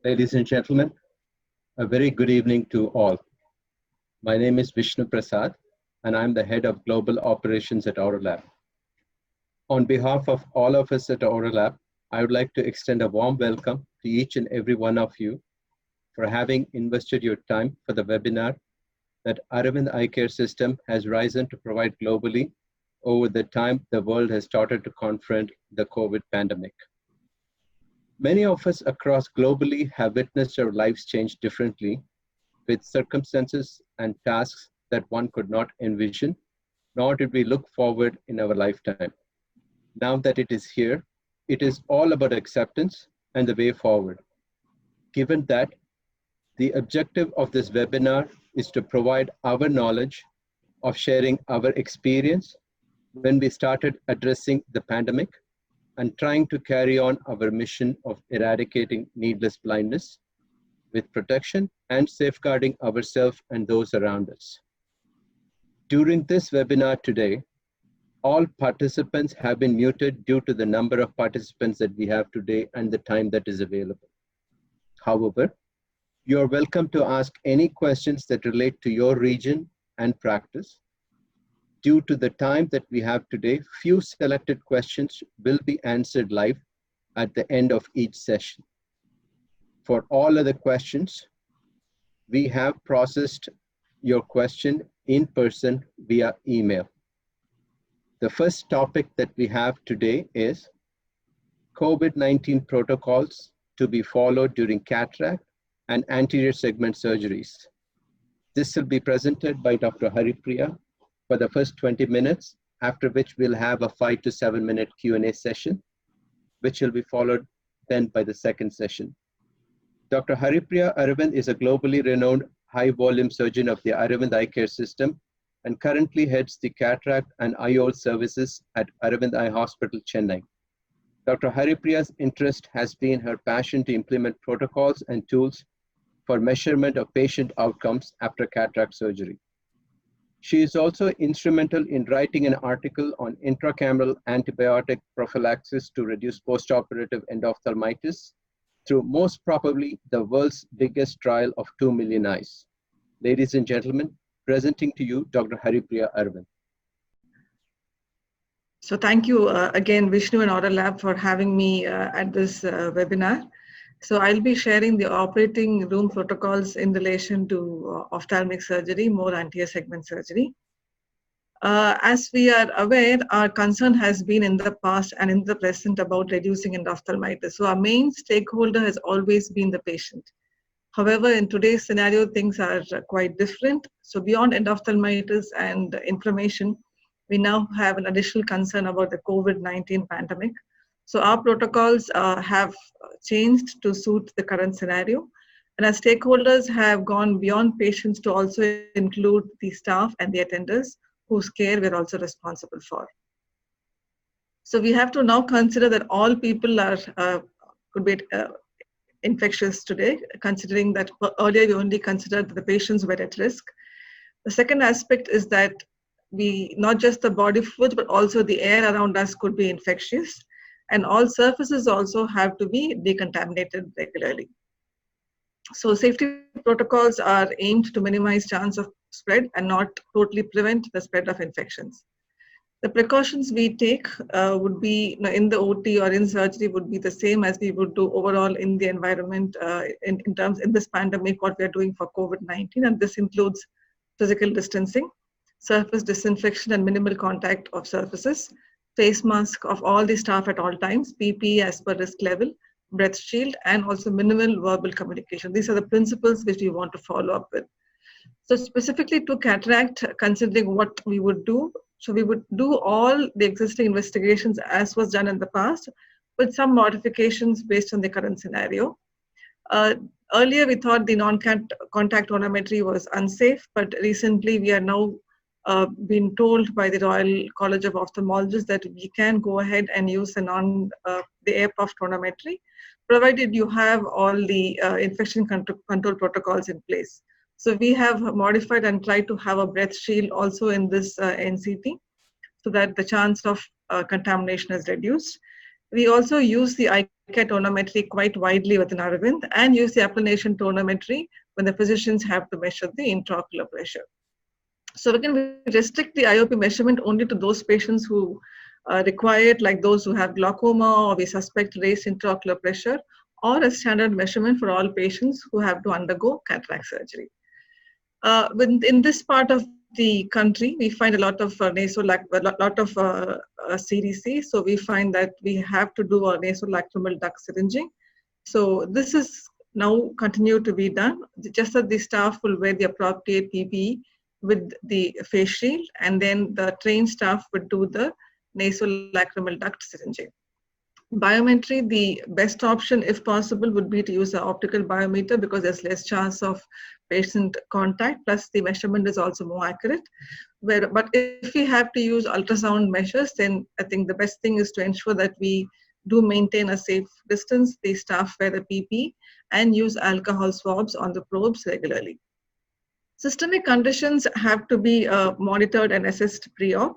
Ladies and gentlemen, a very good evening to all. My name is Vishnu Prasad, and I'm the head of global operations at Aurolab. On behalf of all of us at Aurolab, I would like to extend a warm welcome to each and every one of you for having invested your time for the webinar that Aravind Eye Care System has risen to provide globally over the time the world has started to confront the COVID pandemic. Many of us across globally have witnessed our lives change differently with circumstances and tasks that one could not envision, nor did we look forward in our lifetime. Now that it is here, it is all about acceptance and the way forward. Given that, the objective of this webinar is to provide our knowledge of sharing our experience when we started addressing the pandemic and trying to carry on our mission of eradicating needless blindness with protection and safeguarding ourselves and those around us. During this webinar today, all participants have been muted due to the number of participants that we have today and the time that is available. However, you are welcome to ask any questions that relate to your region and practice. Due to the time that we have today, few selected questions will be answered live at the end of each session. For all other questions, we have processed your question in person via email. The first topic that we have today is COVID-19 protocols to be followed during cataract and anterior segment surgeries. This will be presented by Dr. Haripriya for the first 20 minutes, after which we'll have a 5 to 7 minute Q&A session, which will be followed then by the second session. Dr. Haripriya Aravind is a globally renowned high-volume surgeon of the Aravind Eye Care System and currently heads the cataract and IOL services at Aravind Eye Hospital, Chennai. Dr. Haripriya's interest has been her passion to implement protocols and tools for measurement of patient outcomes after cataract surgery. She is also instrumental in writing an article on intracameral antibiotic prophylaxis to reduce postoperative endophthalmitis through most probably the world's biggest trial of 2 million eyes. Ladies and gentlemen, presenting to you Dr. Haripriya Aravind. So thank you again, Vishnu and Aurolab, for having me at this webinar. So I'll be sharing the operating room protocols in relation to ophthalmic surgery, more anterior segment surgery. As we are aware, our concern has been in the past and in the present about reducing endophthalmitis. So our main stakeholder has always been the patient. However, in today's scenario, things are quite different. So beyond endophthalmitis and inflammation, we now have an additional concern about the COVID-19 pandemic. So our protocols have changed to suit the current scenario. And our stakeholders have gone beyond patients to also include the staff and the attenders whose care we're also responsible for. So we have to now consider that all people are could be infectious today, considering that earlier we only considered that the patients were at risk. The second aspect is that not just the body fluids, but also the air around us could be infectious. And all surfaces also have to be decontaminated regularly. So safety protocols are aimed to minimize chance of spread and not totally prevent the spread of infections. The precautions we take would be in the OT or in surgery would be the same as we would do overall in the environment in this pandemic, what we are doing for COVID-19. And this includes physical distancing, surface disinfection and minimal contact of surfaces, face mask of all the staff at all times, PPE as per risk level, breath shield, and also minimal verbal communication. These are the principles which we want to follow up with. So specifically to cataract, considering what we would do, so we would do all the existing investigations as was done in the past, with some modifications based on the current scenario. Earlier, we thought the non-contact tonometry was unsafe, but recently we are now been told by the Royal College of Ophthalmologists that we can go ahead and use the air puff tonometry, provided you have all the infection control protocols in place. So we have modified and tried to have a breath shield also in this NCT, so that the chance of contamination is reduced. We also use the eye tonometry quite widely within Aravind and use the applanation tonometry when the physicians have to measure the intraocular pressure. So we can restrict the IOP measurement only to those patients who require it, like those who have glaucoma or we suspect raised intraocular pressure, or a standard measurement for all patients who have to undergo cataract surgery. In this part of the country, we find a lot of CDC. So we find that we have to do a nasolacrimal duct syringing. So this is now continue to be done. Just that the staff will wear the appropriate PPE with the face shield, and then the trained staff would do the nasolacrimal duct syringing. Biometry, the best option if possible would be to use an optical biometer because there's less chance of patient contact, plus the measurement is also more accurate. But if we have to use ultrasound measures, then I think the best thing is to ensure that we do maintain a safe distance, the staff wear the PPE, and use alcohol swabs on the probes regularly. Systemic conditions have to be monitored and assessed pre-op.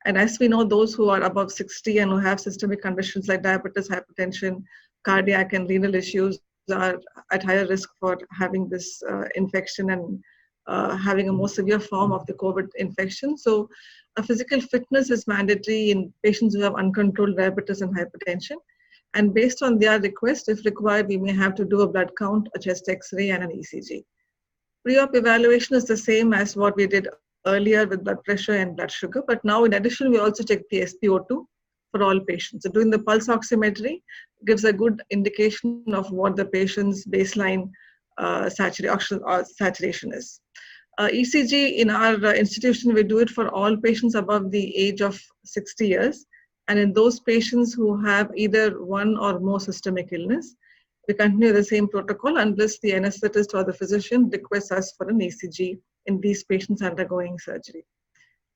And as we know, those who are above 60 and who have systemic conditions like diabetes, hypertension, cardiac and renal issues are at higher risk for having this infection and having a more severe form of the COVID infection. So a physical fitness is mandatory in patients who have uncontrolled diabetes and hypertension. And based on their request, if required, we may have to do a blood count, a chest X-ray and an ECG. Pre-op evaluation is the same as what we did earlier with blood pressure and blood sugar, but now in addition, we also check the SpO2 for all patients. So doing the pulse oximetry gives a good indication of what the patient's baseline saturation is. ECG in our institution, we do it for all patients above the age of 60 years. And in those patients who have either one or more systemic illness, we continue the same protocol unless the anesthetist or the physician requests us for an ECG in these patients undergoing surgery.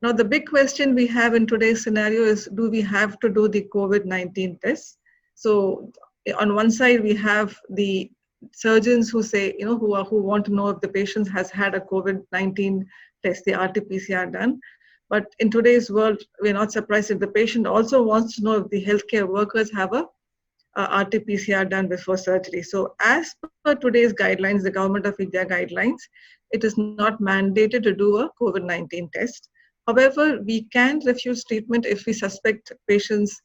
Now, the big question we have in today's scenario is, do we have to do the COVID-19 test? So on one side, we have the surgeons who say, who want to know if the patient has had a COVID-19 test, the RT-PCR done. But in today's world, we're not surprised if the patient also wants to know if the healthcare workers have a RT-PCR done before surgery. So as per today's guidelines, the Government of India guidelines, it is not mandated to do a COVID-19 test. However, we can refuse treatment if we suspect patients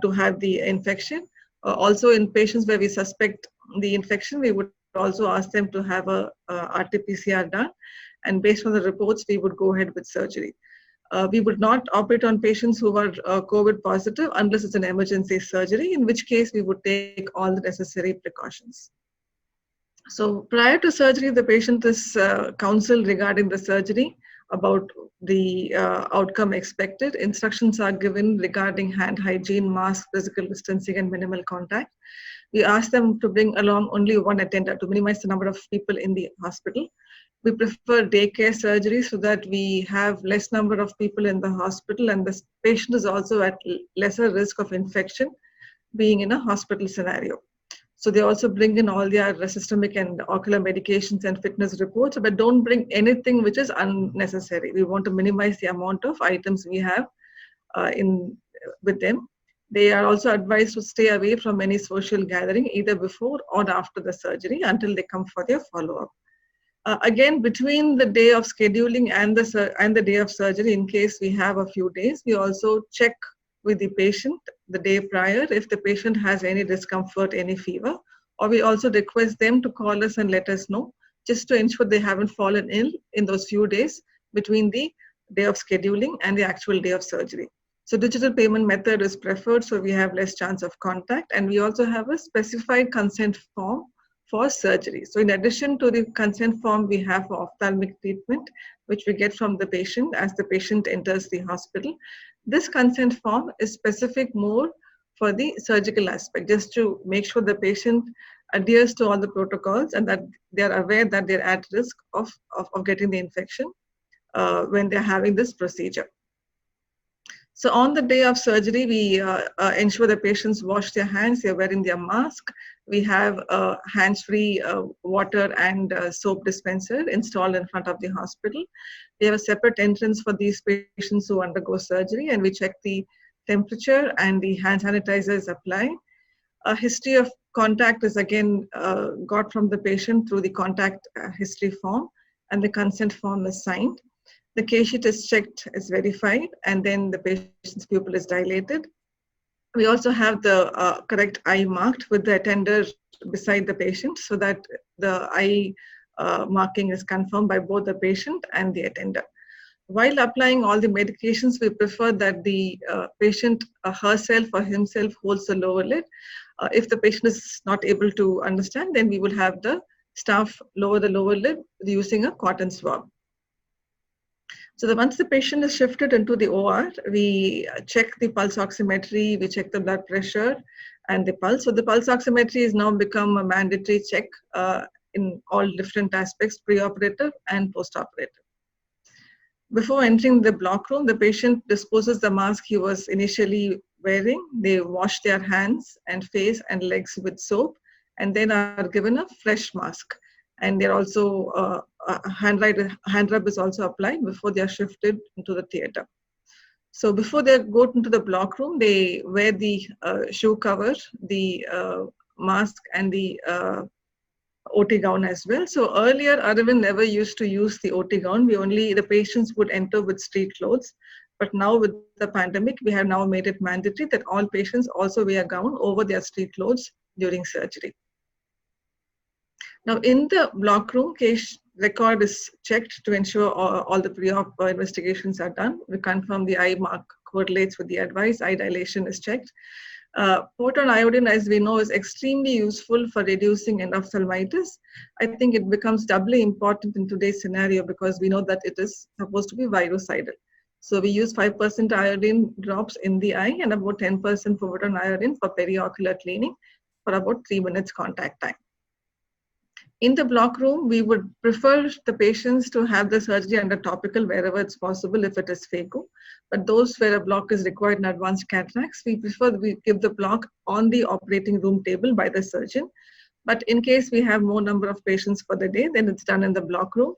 to have the infection. Also in patients where we suspect the infection, we would also ask them to have a RT-PCR done. And based on the reports, we would go ahead with surgery. We would not operate on patients who are COVID positive unless it's an emergency surgery, in which case we would take all the necessary precautions. So prior to surgery, the patient is counseled regarding the surgery about the outcome expected. Instructions are given regarding hand hygiene, mask, physical distancing, and minimal contact. We ask them to bring along only one attendant to minimize the number of people in the hospital. We prefer daycare surgery so that we have less number of people in the hospital and the patient is also at lesser risk of infection being in a hospital scenario. So they also bring in all their systemic and ocular medications and fitness reports, but don't bring anything which is unnecessary. We want to minimize the amount of items we have with them. They are also advised to stay away from any social gathering either before or after the surgery until they come for their follow-up. Again, between the day of scheduling and the day of surgery, in case we have a few days, we also check with the patient the day prior if the patient has any discomfort, any fever, or we also request them to call us and let us know just to ensure they haven't fallen ill in those few days between the day of scheduling and the actual day of surgery. So digital payment method is preferred, so we have less chance of contact, and we also have a specified consent form for surgery. So in addition to the consent form, we have ophthalmic treatment, which we get from the patient as the patient enters the hospital. This consent form is specific more for the surgical aspect, just to make sure the patient adheres to all the protocols and that they are aware that they're at risk of getting the infection when they're having this procedure. So on the day of surgery, we ensure the patients wash their hands, they're wearing their mask. We have a hands-free water and soap dispenser installed in front of the hospital. We have a separate entrance for these patients who undergo surgery, and we check the temperature and the hand sanitizer is applied. A history of contact is again got from the patient through the contact history form, and the consent form is signed. The case sheet is checked, is verified, and then the patient's pupil is dilated. We also have the correct eye marked with the attender beside the patient so that the eye marking is confirmed by both the patient and the attender. While applying all the medications, we prefer that the patient herself or himself holds the lower lid. If the patient is not able to understand, then we will have the staff lower the lower lid using a cotton swab. So once the patient is shifted into the OR, we check the pulse oximetry, we check the blood pressure and the pulse. So the pulse oximetry has now become a mandatory check in all different aspects, preoperative and postoperative. Before entering the block room, the patient disposes the mask he was initially wearing. They wash their hands and face and legs with soap, and then are given a fresh mask. And they're also hand rub is also applied before they are shifted into the theater. So before they go into the block room, they wear the shoe cover, the mask, and the OT gown as well. So earlier, Aravind never used to use the OT gown. The patients would enter with street clothes. But now with the pandemic, we have now made it mandatory that all patients also wear a gown over their street clothes during surgery. Now in the block room, case record is checked to ensure all the pre-op investigations are done. We confirm the eye mark correlates with the advice, eye dilation is checked. Proton iodine, as we know, is extremely useful for reducing endophthalmitis. I think it becomes doubly important in today's scenario because we know that it is supposed to be virucidal. So we use 5% iodine drops in the eye and about 10% proton iodine for periocular cleaning for about 3 minutes contact time. In the block room, we would prefer the patients to have the surgery under topical wherever it's possible if it is phaco. But those where a block is required in advanced cataracts, we prefer we give the block on the operating room table by the surgeon. But in case we have more number of patients for the day, then it's done in the block room.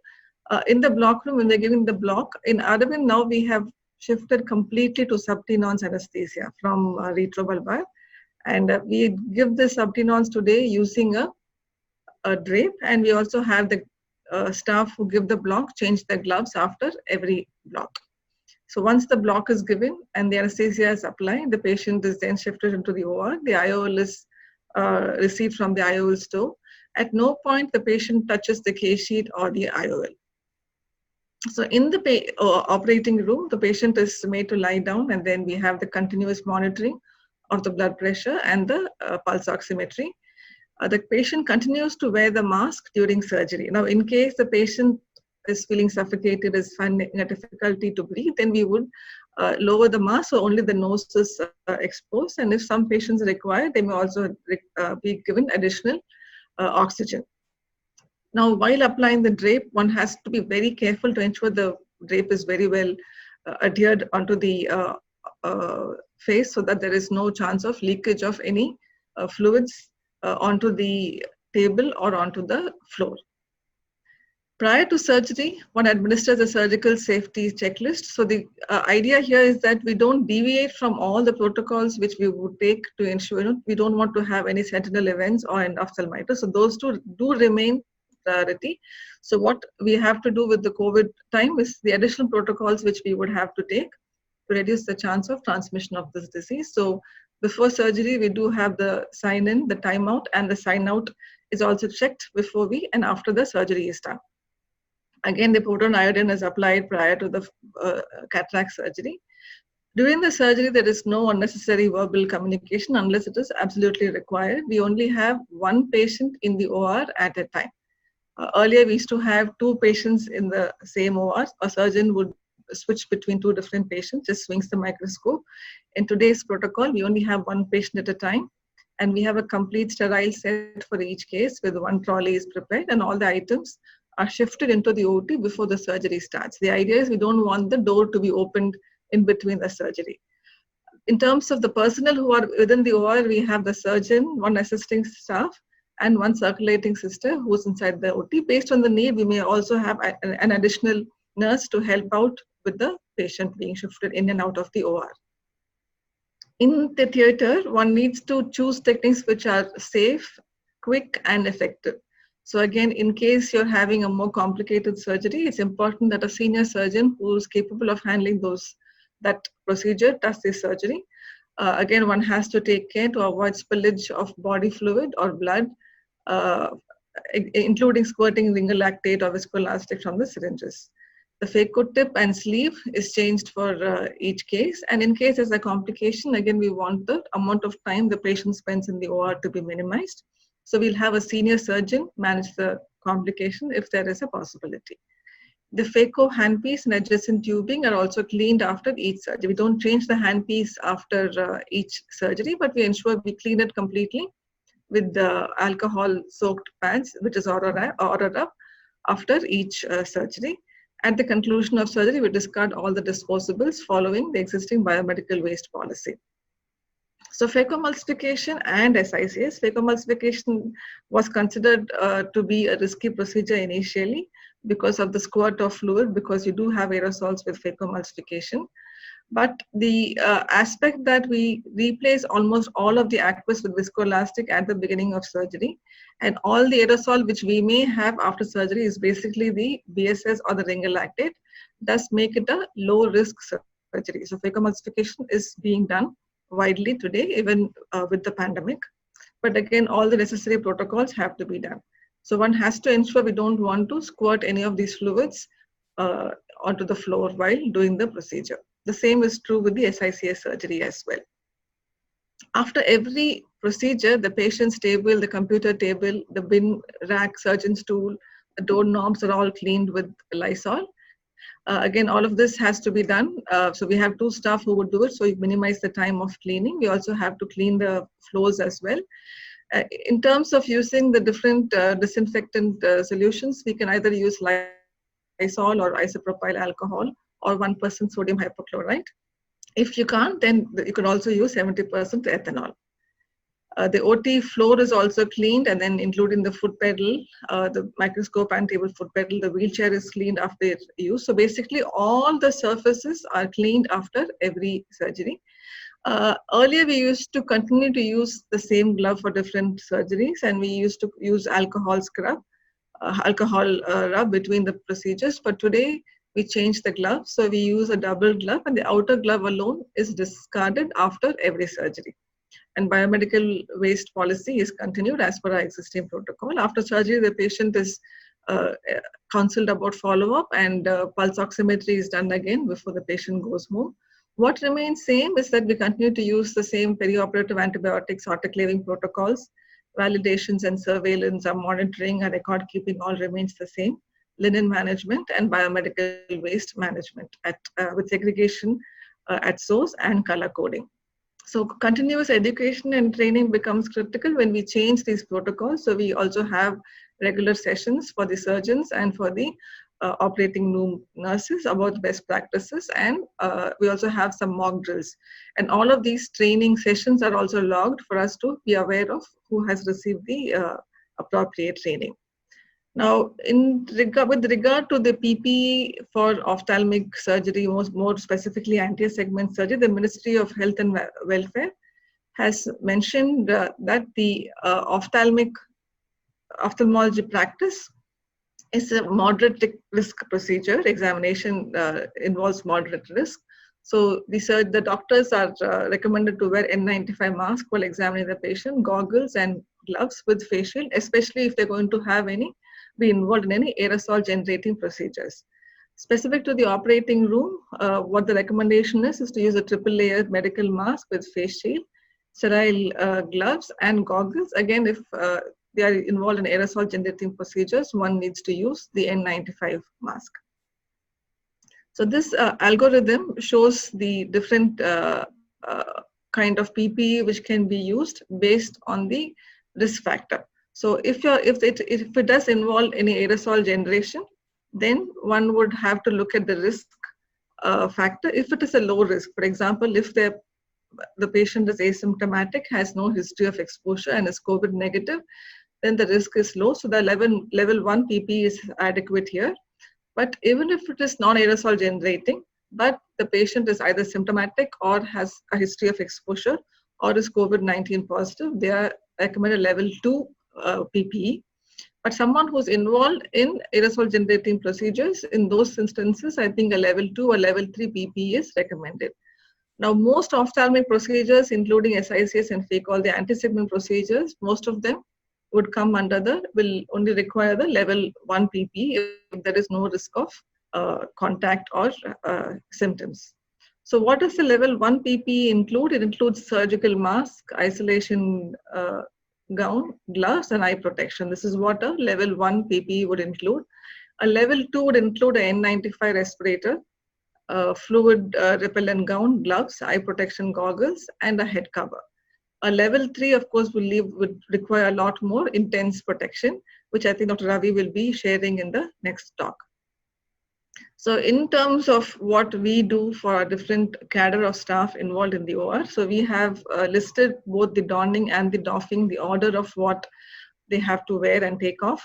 In the block room, when they're giving the block, in Aravind now we have shifted completely to subtenons anesthesia from retrobulbar. And we give the subtenons today using a drape, and we also have the staff who give the block change their gloves after every block. So once the block is given and the anesthesia is applied, the patient is then shifted into the OR. The IOL is received from the IOL store. At no point the patient touches the case sheet or the IOL. So in the operating room, the patient is made to lie down, and then we have the continuous monitoring of the blood pressure and the pulse oximetry. The patient continues to wear the mask during surgery. Now, in case the patient is feeling suffocated, is finding a difficulty to breathe, then we would lower the mask so only the nose is exposed. And if some patients require, they may also be given additional oxygen. Now, while applying the drape, one has to be very careful to ensure the drape is very well adhered onto the face so that there is no chance of leakage of any fluids onto the table or onto the floor. Prior to surgery, one administers a surgical safety checklist. So the idea here is that we don't deviate from all the protocols which we would take to ensure we don't want to have any sentinel events or endophthalmitis. So those two do remain priority. So what we have to do with the COVID time is the additional protocols which we would have to take to reduce the chance of transmission of this disease. So before surgery, we do have the sign in, the timeout, and the sign out is also checked before we and after the surgery is done. Again, the proton iodine is applied prior to the cataract surgery. During the surgery, there is no unnecessary verbal communication unless it is absolutely required. We only have one patient in the OR at a time. Earlier, we used to have two patients in the same OR. A surgeon would switch between two different patients, just swings the microscope. In today's protocol, we only have one patient at a time, and we have a complete sterile set for each case with one trolley is prepared and all the items are shifted into the OT before the surgery starts. The idea is we don't want the door to be opened in between the surgery. In terms of the personnel who are within the OR, we have the surgeon, one assisting staff, and one circulating sister who's inside the OT. Based on the need, we may also have an additional nurse to help out with the patient being shifted in and out of the OR. In the theater, one needs to choose techniques which are safe, quick, and effective. So again, in case you're having a more complicated surgery, it's important that a senior surgeon who is capable of handling that procedure does this surgery. Again, one has to take care to avoid spillage of body fluid or blood, uh, including squirting ringer lactate or viscoelastic from the syringes. The phaco tip and sleeve is changed for each case. And in case there's a complication, again, we want the amount of time the patient spends in the OR to be minimized. So we'll have a senior surgeon manage the complication if there is a possibility. The phaco handpiece and adjacent tubing are also cleaned after each surgery. We don't change the handpiece after each surgery, but we ensure we clean it completely with the alcohol-soaked pads, which is ordered up after each surgery. At the conclusion of surgery, we discard all the disposables following the existing biomedical waste policy. So phacoemulsification and SICS. Phacoemulsification was considered to be a risky procedure initially because of the squirt of fluid, because you do have aerosols with phacoemulsification. But the aspect that we replace almost all of the aqueous with viscoelastic at the beginning of surgery, and all the aerosol which we may have after surgery is basically the BSS or the ringer lactate, does make it a low risk surgery. So phacoemulsification is being done widely today, even with the pandemic. But again, all the necessary protocols have to be done. So one has to ensure we don't want to squirt any of these fluids onto the floor while doing the procedure. The same is true with the SICS surgery as well. After every procedure, the patient's table, the computer table, the bin rack, surgeon's stool, the door knobs are all cleaned with Lysol. Again, all of this has to be done. So we have 2 staff who would do it, so you minimize the time of cleaning. We also have to clean the floors as well. In terms of using the different disinfectant solutions, we can either use Lysol or isopropyl alcohol or 1% sodium hypochlorite. If you can't, then you can also use 70% ethanol. The OT floor is also cleaned, and then including the foot pedal, the microscope and table foot pedal, the wheelchair is cleaned after use. So basically all the surfaces are cleaned after every surgery. Earlier we used to continue to use the same glove for different surgeries, and we used to use alcohol rub between the procedures. But today we changed the glove, so we use a double glove, and the outer glove alone is discarded after every surgery. And biomedical waste policy is continued as per our existing protocol. After surgery, the patient is counseled about follow-up, and pulse oximetry is done again before the patient goes home. What remains same is that we continue to use the same perioperative antibiotics, autoclaving protocols, validations and surveillance, our monitoring, our record keeping all remains the same. Linen management and biomedical waste management with segregation at source and color coding. So continuous education and training becomes critical when we change these protocols. So we also have regular sessions for the surgeons and for the operating room nurses about best practices, and we also have some mock drills. And all of these training sessions are also logged for us to be aware of who has received the appropriate training. Now, with regard to the PPE for ophthalmic surgery, more specifically anterior segment surgery, the Ministry of Health and Welfare has mentioned that the ophthalmology practice is a moderate risk procedure. Examination involves moderate risk. So the doctors are recommended to wear N95 mask while examining the patient, goggles and gloves with face shield, especially if they're going to have be involved in any aerosol generating procedures. Specific to the operating room, what the recommendation is to use a triple layered medical mask with face shield, sterile gloves and goggles. Again, if they are involved in aerosol generating procedures, one needs to use the N95 mask. So this algorithm shows the different kind of PPE which can be used based on the risk factor. So if it does involve any aerosol generation, then one would have to look at the risk factor. If it is a low risk, for example, if the patient is asymptomatic, has no history of exposure and is COVID negative, then the risk is low. So the level 1 PPE is adequate here. But even if it is non-aerosol generating, but the patient is either symptomatic or has a history of exposure or is COVID-19 positive, they are recommended level 2 PPE. But someone who's involved in aerosol generating procedures, in those instances, I think a level 2 or level 3 PPE is recommended. Now, most ophthalmic procedures, including SICS and FACOL, the anti-segment procedures, most of them would come under will only require the level 1 PPE if there is no risk of contact or symptoms. So what does the level 1 PPE include? It includes surgical mask, isolation gown, gloves, and eye protection. This is what a level 1 PPE would include. A level 2 would include an N95 respirator, fluid repellent gown, gloves, eye protection goggles, and a head cover. A level 3, of course, would require a lot more intense protection, which I think Dr. Ravi will be sharing in the next talk. So in terms of what we do for our different cadre of staff involved in the OR, so we have listed both the donning and the doffing, the order of what they have to wear and take off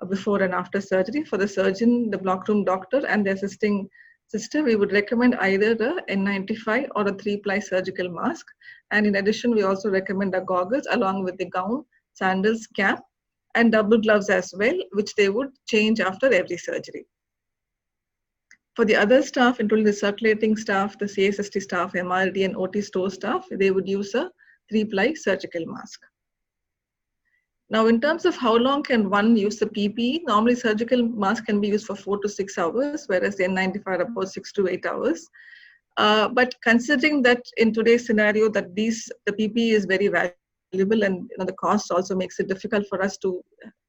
before and after surgery. For the surgeon, the block room doctor, and the assisting sister, we would recommend either the N95 or a 3-ply surgical mask. And in addition, we also recommend the goggles along with the gown, sandals, cap, and double gloves as well, which they would change after every surgery. For the other staff, including the circulating staff, the CSST staff, MRD, and OT store staff, they would use a 3-ply surgical mask. Now, in terms of how long can one use the PPE, normally surgical mask can be used for 4 to 6 hours, whereas the N95 about 6 to 8 hours. But considering that in today's scenario that the PPE is very valuable and the cost also makes it difficult for us to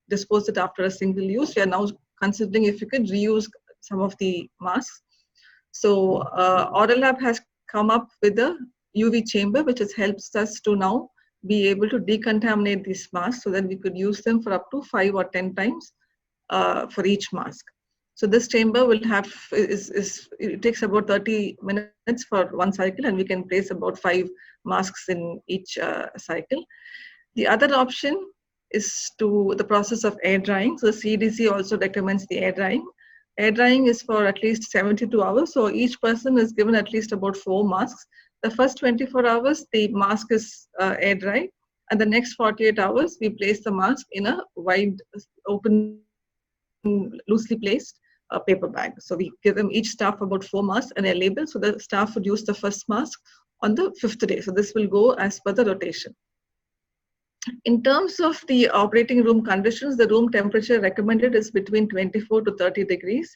dispose it after a single use, we are now considering if we could reuse some of the masks. So Aurolab has come up with a UV chamber, which helps us to now be able to decontaminate these masks so that we could use them for up to 5 or 10 times for each mask. So this chamber will have, it takes about 30 minutes for one cycle, and we can place about 5 masks in each cycle. The other option is the process of air drying. So the CDC also recommends the air drying. Air drying is for at least 72 hours. So each person is given at least about 4 masks. The first 24 hours, the mask is air dry. And the next 48 hours, we place the mask in a wide, open, loosely placed paper bag. So we give them each staff about 4 masks and a label. So the staff would use the first mask on the 5th day. So this will go as per the rotation. In terms of the operating room conditions, the room temperature recommended is between 24 to 30 degrees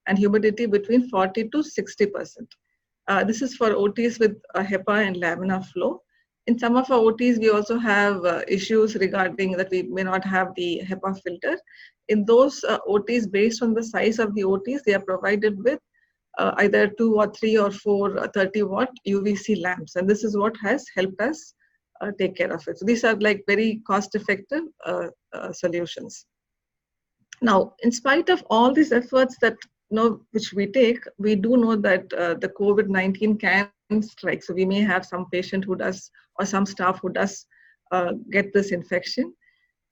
and humidity between 40 to 60%. This is for OTs with HEPA and laminar flow. In some of our OTs, we also have issues regarding that we may not have the HEPA filter. In those OTs, based on the size of the OTs, they are provided with either 2 or 3 or 4 30-watt UVC lamps. And this is what has helped us take care of it. So these are like very cost-effective solutions. Now, in spite of all these efforts that which we take, we do know that the COVID-19 can strike. So we may have some patient who does, or some staff who does get this infection.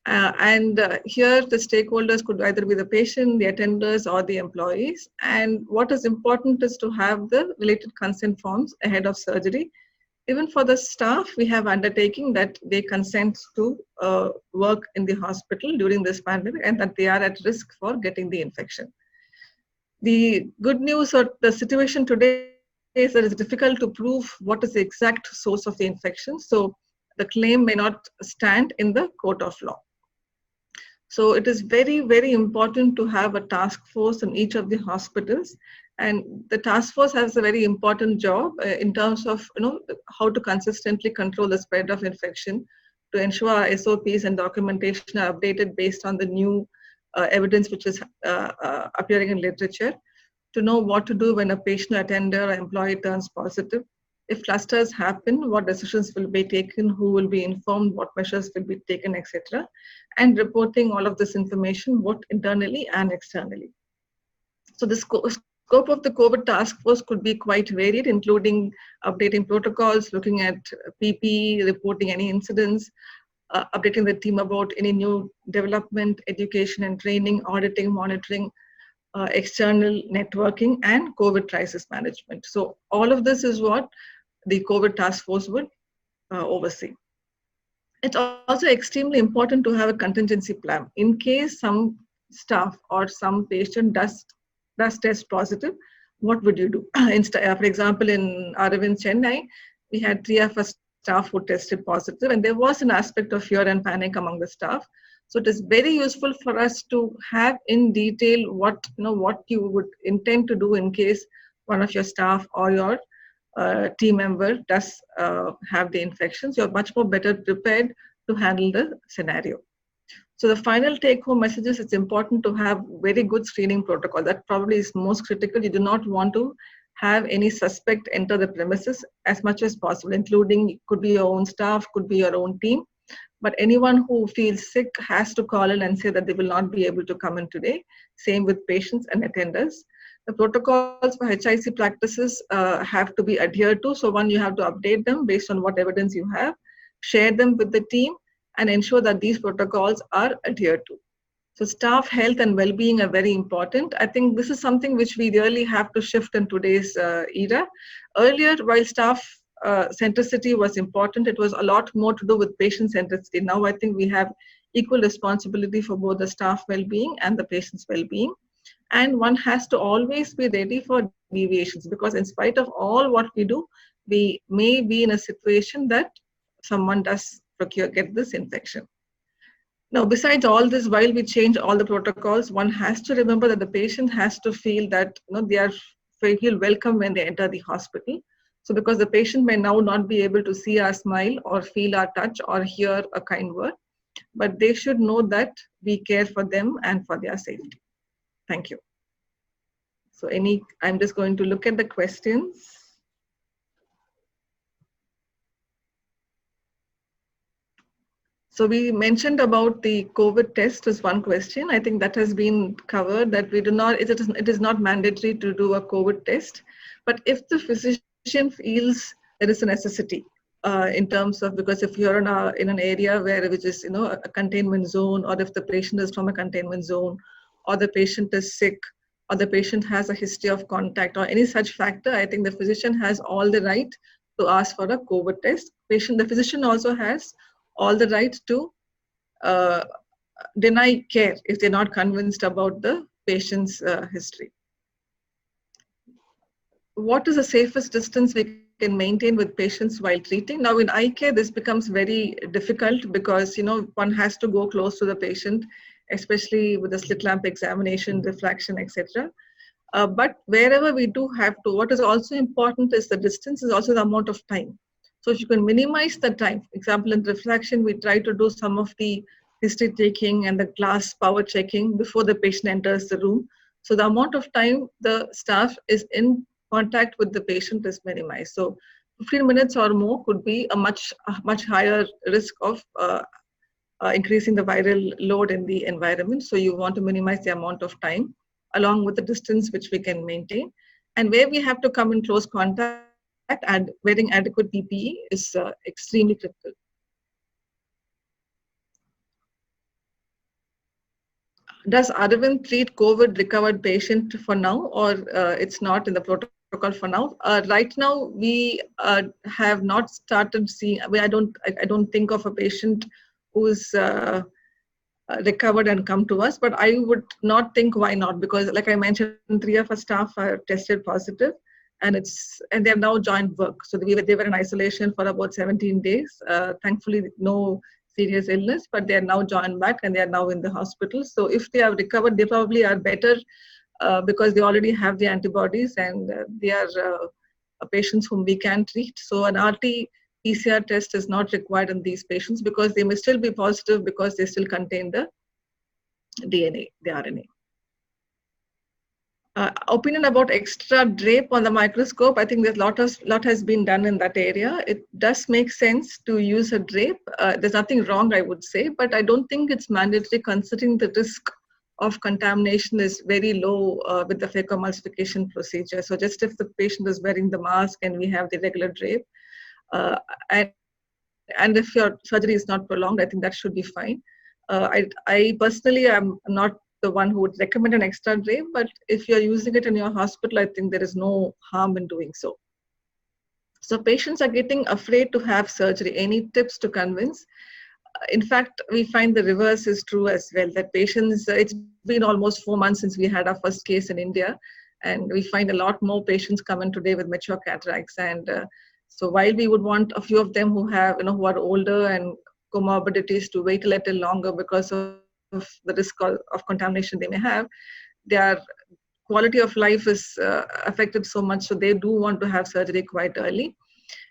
Here the stakeholders could either be the patient, the attenders, or the employees. And what is important is to have the related consent forms ahead of surgery. Even for the staff, we have undertaking that they consent to work in the hospital during this pandemic and that they are at risk for getting the infection. The good news or the situation today is that it's difficult to prove what is the exact source of the infection. So the claim may not stand in the court of law. So it is very, very important to have a task force in each of the hospitals. And the task force has a very important job in terms of how to consistently control the spread of infection, to ensure our SOPs and documentation are updated based on the new evidence which is appearing in literature, to know what to do when a patient, attender, or employee turns positive. If clusters happen, what decisions will be taken, who will be informed, what measures will be taken, etc. And reporting all of this information both internally and externally. So the scope of the COVID task force could be quite varied, including updating protocols, looking at PPE, reporting any incidents, updating the team about any new development, education and training, auditing, monitoring, external networking, and COVID crisis management. So all of this is what the COVID task force would oversee. It's also extremely important to have a contingency plan in case some staff or some patient does test positive. What would you do? For example, in Aravind Chennai, we had 3 of our staff who tested positive, and there was an aspect of fear and panic among the staff. So it is very useful for us to have in detail what you would intend to do in case one of your staff or your team member does have the infections. You're much more better prepared to handle the scenario. So the final take-home message is it's important to have very good screening protocol. That probably is most critical. You do not want to have any suspect enter the premises as much as possible, including could be your own staff, could be your own team. But anyone who feels sick has to call in and say that they will not be able to come in today. Same with patients and attenders. The protocols for HIC practices have to be adhered to. So one, you have to update them based on what evidence you have, share them with the team, and ensure that these protocols are adhered to. So staff health and well-being are very important. I think this is something which we really have to shift in today's era. Earlier, while staff centricity was important, it was a lot more to do with patient centricity. Now I think we have equal responsibility for both the staff well-being and the patient's well-being. And one has to always be ready for deviations, because in spite of all what we do, we may be in a situation that someone does get this infection. Now, besides all this, while we change all the protocols, one has to remember that the patient has to feel that they feel welcome when they enter the hospital. So because the patient may now not be able to see our smile or feel our touch or hear a kind word, but they should know that we care for them and for their safety. Thank you. So I'm just going to look at the questions. So we mentioned about the COVID test as one question. I think that has been covered, that it is not mandatory to do a COVID test. But if the physician feels there is a necessity in terms of, because if you're in an area which is a containment zone, or if the patient is from a containment zone, or the patient is sick, or the patient has a history of contact, or any such factor, I think the physician has all the right to ask for a COVID test. The physician also has all the right to deny care if they're not convinced about the patient's history. What is the safest distance we can maintain with patients while treating? Now in eye care, this becomes very difficult because one has to go close to the patient, especially with the slit lamp examination, refraction, etc. But wherever we do have to, what is also important is the distance, is also the amount of time. So if you can minimize the time, for example, in refraction, we try to do some of the history taking and the glass power checking before the patient enters the room. So the amount of time the staff is in contact with the patient is minimized. So 15 minutes or more could be a much higher risk of increasing the viral load in the environment. So you want to minimize the amount of time along with the distance which we can maintain. And where we have to come in close contact, and wearing adequate PPE is extremely critical. Does Aravind treat COVID recovered patient for now, or it's not in the protocol for now? Right now, we have not started seeing. I don't think of a patient who's recovered and come to us, but I would not think why not, because like I mentioned, 3 of our staff are tested positive. And they have now joined work. So they were in isolation for about 17 days. Thankfully, no serious illness, but they are now joined back and they are now in the hospital. So if they have recovered, they probably are better because they already have the antibodies, and they are patients whom we can treat. So an RT-PCR test is not required in these patients because they may still be positive because they still contain the DNA, the RNA. Opinion about extra drape on the microscope. I think there's lot has been done in that area. It does make sense to use a drape. There's nothing wrong, I would say, but I don't think it's mandatory considering the risk of contamination is very low with the phacoemulsification procedure. So just if the patient is wearing the mask and we have the regular drape, and if your surgery is not prolonged, I think that should be fine. I personally am not the one who would recommend an extra drape, but if you're using it in your hospital, I think there is no harm in doing so. So patients are getting afraid to have surgery. Any tips to convince? In fact, we find the reverse is true as well, that patients, it's been almost 4 months since we had our first case in India, and we find a lot more patients come in today with mature cataracts. And so while we would want a few of them who have, who are older and comorbidities to wait a little longer because of the risk of contamination they may have, their quality of life is affected so much, so they do want to have surgery quite early.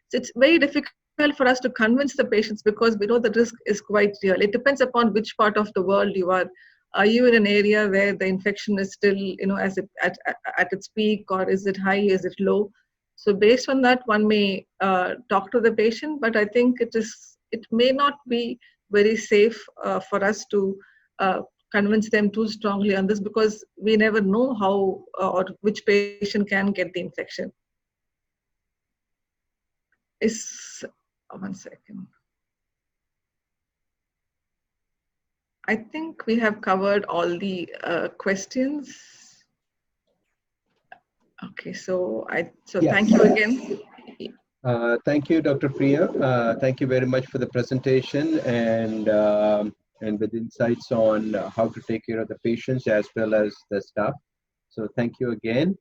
So it's very difficult for us to convince the patients because we know the risk is quite real. It depends upon which part of the world you are. Are you in an area where the infection is still, at its peak, or is it high, is it low? So based on that, one may talk to the patient, but I think it may not be very safe for us to convince them too strongly on this, because we never know how or which patient can get the infection. One second. I think we have covered all the questions. Okay, so yes. Thank you again. Thank you, Dr. Priya. Thank you very much for the presentation and with insights on how to take care of the patients as well as the staff. So thank you again.